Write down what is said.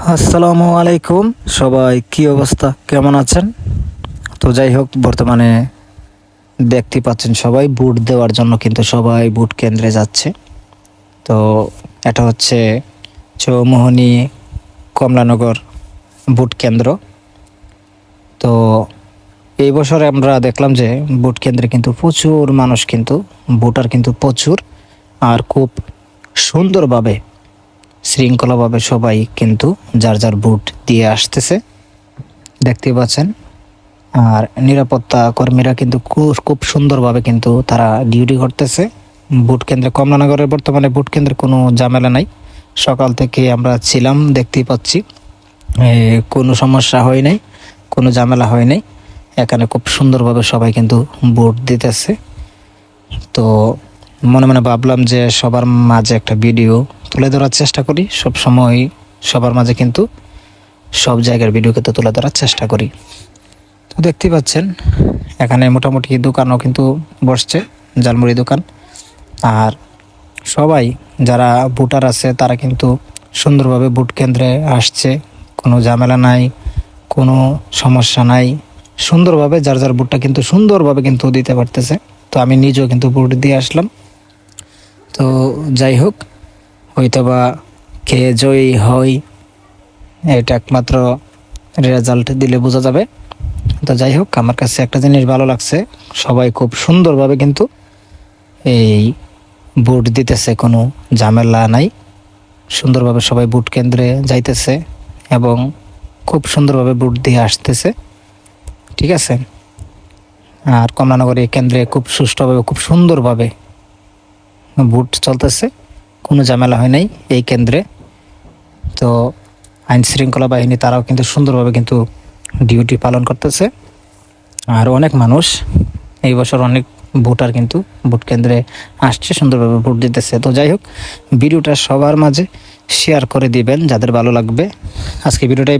আসসালামু আলাইকুম সবাই, কি অবস্থা, কেমন আছেন? তো যাই হোক, বর্তমানে দেখতে পাচ্ছেন সবাই বুট দেওয়ার জন্য কিন্তু সবাই বুট কেন্দ্রে যাচ্ছে। তো এটা হচ্ছে চৌমোহনী কমলানগর বুট কেন্দ্র। তো এই বছরে আমরা দেখলাম যে বুট কেন্দ্রে কিন্তু প্রচুর মানুষ, কিন্তু বুটার কিন্তু প্রচুর, আর খুব সুন্দরভাবে শৃঙ্খলাভাবে সবাই কিন্তু যার যার বুট দিয়ে আসতেছে, দেখতে পাচ্ছেন। আর নিরাপত্তা কর্মীরা কিন্তু খুব সুন্দরভাবে কিন্তু তারা ডিউটি করতেছে বুট কেন্দ্রে। কমলানগরের বর্তমানে বুট কেন্দ্রে কোনো ঝামেলা নাই, সকাল থেকে আমরা ছিলাম, দেখতেই পাচ্ছি কোনো সমস্যা হয় নাই, কোনো ঝামেলা হয় নাই। এখানে খুব সুন্দরভাবে সবাই কিন্তু বুট দিতেছে। তো মনে মনে ভাবলাম যে সবার মাঝে একটা ভিডিও তুলে ধরার চেষ্টা করি। সব সময় সবার মাঝে কিন্তু সব জায়গার ভিডিও কিন্তু তুলে ধরার চেষ্টা করি। তো দেখতে পাচ্ছেন এখানে মোটামুটি দোকানও কিন্তু বসছে, ঝালমুড়ি দোকান। আর সবাই যারা বুটার আছে তারা কিন্তু সুন্দরভাবে বুট কেন্দ্রে আসছে, কোনো ঝামেলা নাই, কোনো সমস্যা নাই। সুন্দরভাবে যার যার বুটটা কিন্তু সুন্দরভাবে কিন্তু দিতে পারতেছে। তো আমি নিজেও কিন্তু বুট দিয়ে আসলাম। তো যাই হোক, হয়তোবা কে জয়ী হয় এটা একমাত্র রেজাল্ট দিলে বোঝা যাবে। তো যাই হোক, আমার কাছে একটা জিনিস ভালো লাগছে, সবাই খুব সুন্দরভাবে কিন্তু এই বুট দিতেছে, কোনো ঝামেলা নাই। সুন্দরভাবে সবাই বুট কেন্দ্রে যাইতেছে এবং খুব সুন্দরভাবে বুট দিয়ে আসতেছে, ঠিক আছে। আর কমলানগরী কেন্দ্রে খুব সুষ্ঠুভাবে খুব সুন্দরভাবে বুট চলতেছে, কোনো ঝামেলা হয় নাই এই কেন্দ্রে। তো আইন শৃঙ্খলা বাহিনী তারাও কিন্তু সুন্দরভাবে কিন্তু ডিউটি পালন করতেছে। আর অনেক মানুষ এই বছর, অনেক ভোটার কিন্তু ভোট কেন্দ্রে আসছে, সুন্দরভাবে ভোট দিতেছে। তো যাই হোক, ভিডিওটা সবার মাঝে শেয়ার করে দিবেন যাদের ভালো লাগবে। আজকে ভিডিওটাই